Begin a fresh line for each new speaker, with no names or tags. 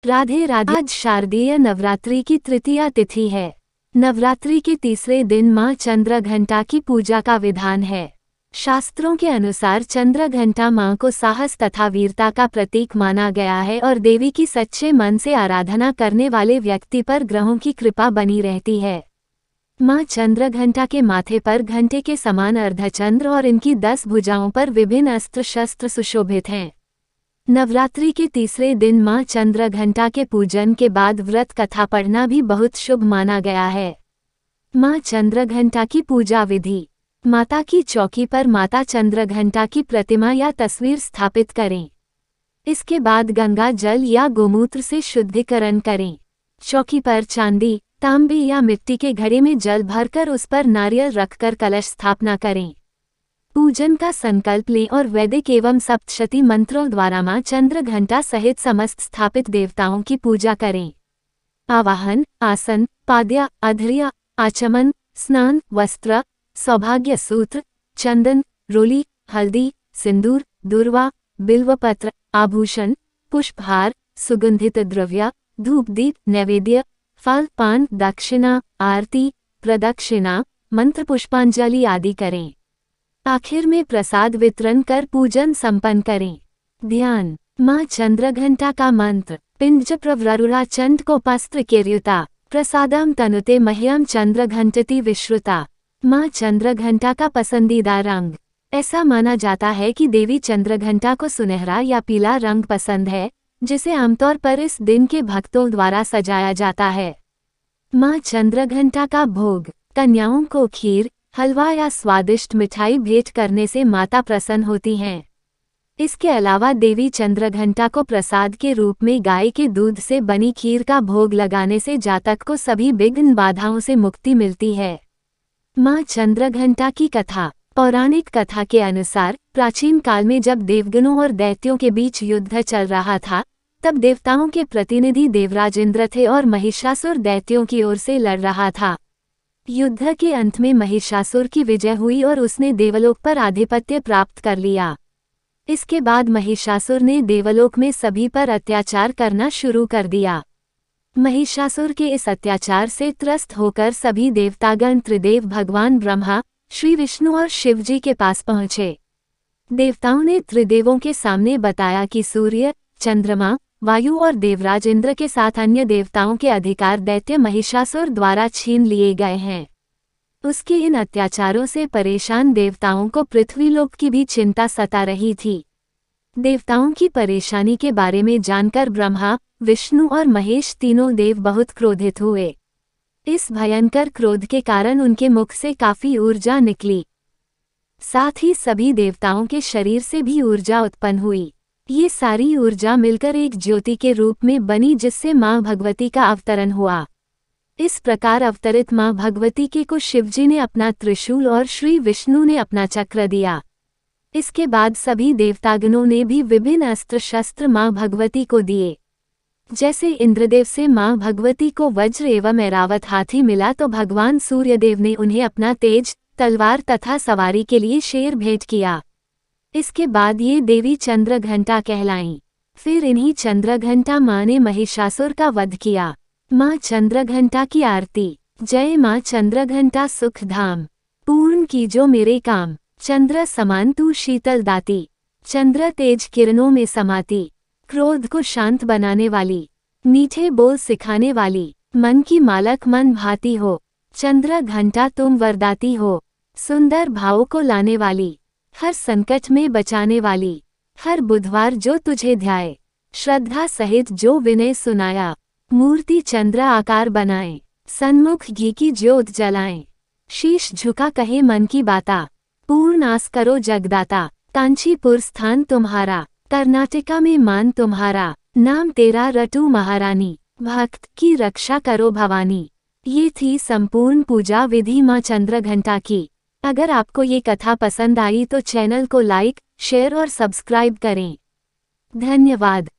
राधे राधे। आज शारदीय नवरात्रि की तृतीया तिथि है। नवरात्रि के तीसरे दिन मां चंद्रघंटा की पूजा का विधान है। शास्त्रों के अनुसार चंद्रघंटा मां को साहस तथा वीरता का प्रतीक माना गया है और देवी की सच्चे मन से आराधना करने वाले व्यक्ति पर ग्रहों की कृपा बनी रहती है। मां चंद्रघंटा के माथे पर घंटे के समान अर्धचंद्र और इनकी 10 भुजाओं पर विभिन्न अस्त्र शस्त्र सुशोभित हैं। नवरात्रि के तीसरे दिन मां चंद्रघंटा के पूजन के बाद व्रत कथा पढ़ना भी बहुत शुभ माना गया है। मां चंद्रघंटा की पूजा विधि। माता की चौकी पर माता चंद्रघंटा की प्रतिमा या तस्वीर स्थापित करें। इसके बाद गंगा जल या गोमूत्र से शुद्धिकरण करें। चौकी पर चांदी, तांबे या मिट्टी के घड़े में जल भरकर उस पर नारियल रखकर कलश स्थापना करें। पूजन का संकल्प लें और वैदिक एवं सप्तशती मंत्रों द्वारा मां चंद्रघंटा सहित समस्त स्थापित देवताओं की पूजा करें। आवाहन, आसन, पाद्या, अधर्या, आचमन, स्नान, वस्त्र, सौभाग्य सूत्र, चंदन, रोली, हल्दी, सिंदूर, दूर्वा, बिल्वपत्र, आभूषण, पुष्पहार, सुगंधित द्रव्य, धूप दीप, नैवेद्य, फल पान, दक्षिणा, आरती, प्रदक्षिणा, मंत्र पुष्पांजलि आदि करें। आखिर में प्रसाद वितरण कर पूजन संपन्न करें। ध्यान। मां चंद्रघंटा का मंत्र। पिंज प्रवरुरा चंड को पस्त्र केर्युता प्रसादम तनुते मह्यम चंद्रघंटति विश्रुता। मां चंद्रघंटा का पसंदीदा रंग। ऐसा माना जाता है कि देवी चंद्रघंटा को सुनहरा या पीला रंग पसंद है, जिसे आमतौर पर इस दिन के भक्तों द्वारा सजाया जाता है। मां चंद्रघंटा का भोग। कन्याओं को खीर, हलवा या स्वादिष्ट मिठाई भेंट करने से माता प्रसन्न होती हैं। इसके अलावा देवी चंद्रघंटा को प्रसाद के रूप में गाय के दूध से बनी खीर का भोग लगाने से जातक को सभी विघ्न बाधाओं से मुक्ति मिलती है। मां चंद्रघंटा की कथा। पौराणिक कथा के अनुसार प्राचीन काल में जब देवगणों और दैत्यों के बीच युद्ध चल रहा था, तब देवताओं के प्रतिनिधि देवराज इंद्र थे और महिषासुर दैत्यों की ओर से लड़ रहा था। युद्ध के अंत में महिषासुर की विजय हुई और उसने देवलोक पर आधिपत्य प्राप्त कर लिया। इसके बाद महिषासुर ने देवलोक में सभी पर अत्याचार करना शुरू कर दिया। महिषासुर के इस अत्याचार से त्रस्त होकर सभी देवतागण त्रिदेव भगवान ब्रह्मा, श्री विष्णु और शिव जी के पास पहुँचे। देवताओं ने त्रिदेवों के सामने बताया कि सूर्य, चंद्रमा, वायु और देवराज इंद्र के साथ अन्य देवताओं के अधिकार दैत्य महिषासुर द्वारा छीन लिए गए हैं। उसके इन अत्याचारों से परेशान देवताओं को पृथ्वीलोक की भी चिंता सता रही थी। देवताओं की परेशानी के बारे में जानकर ब्रह्मा, विष्णु और महेश तीनों देव बहुत क्रोधित हुए। इस भयंकर क्रोध के कारण उनके मुख से काफी ऊर्जा निकली। साथ ही सभी देवताओं के शरीर से भी ऊर्जा उत्पन्न हुई। ये सारी ऊर्जा मिलकर एक ज्योति के रूप में बनी, जिससे मां भगवती का अवतरण हुआ। इस प्रकार अवतरित मां भगवती के को शिवजी ने अपना त्रिशूल और श्री विष्णु ने अपना चक्र दिया। इसके बाद सभी देवतागणों ने भी विभिन्न अस्त्र शस्त्र मां भगवती को दिए। जैसे इंद्रदेव से मां भगवती को वज्र एवं ऐरावत हाथी मिला, तो भगवान सूर्यदेव ने उन्हें अपना तेज, तलवार तथा सवारी के लिए शेर भेंट किया। इसके बाद ये देवी चंद्रघंटा कहलाईं। फिर इन्हीं चंद्रघंटा मां ने महिषासुर का वध किया। मां चंद्रघंटा की आरती। जय मां चंद्रघंटा सुख धाम, पूर्ण कीजो मेरे काम। चंद्र समान तू शीतल दाती, चंद्र तेज किरणों में समाती। क्रोध को शांत बनाने वाली, मीठे बोल सिखाने वाली, मन की मालक मन भाती हो। चंद्र घंटा तुम वरदाती हो, सुंदर भावों को लाने वाली, हर संकट में बचाने वाली। हर बुधवार जो तुझे ध्याए, श्रद्धा सहित जो विनय सुनाया। मूर्ति चंद्र आकार बनाए, सन्मुख घी की ज्योत जलाएं। शीश झुका कहे मन की बाता, पूर्ण आस करो जगदाता। कांचीपुर स्थान तुम्हारा, कर्नाटका में मान तुम्हारा। नाम तेरा रटू महारानी, भक्त की रक्षा करो भवानी। ये थी संपूर्ण पूजा विधि मां चंद्रघंटा की। अगर आपको ये कथा पसंद आई तो चैनल को लाइक, शेयर और सब्सक्राइब करें। धन्यवाद।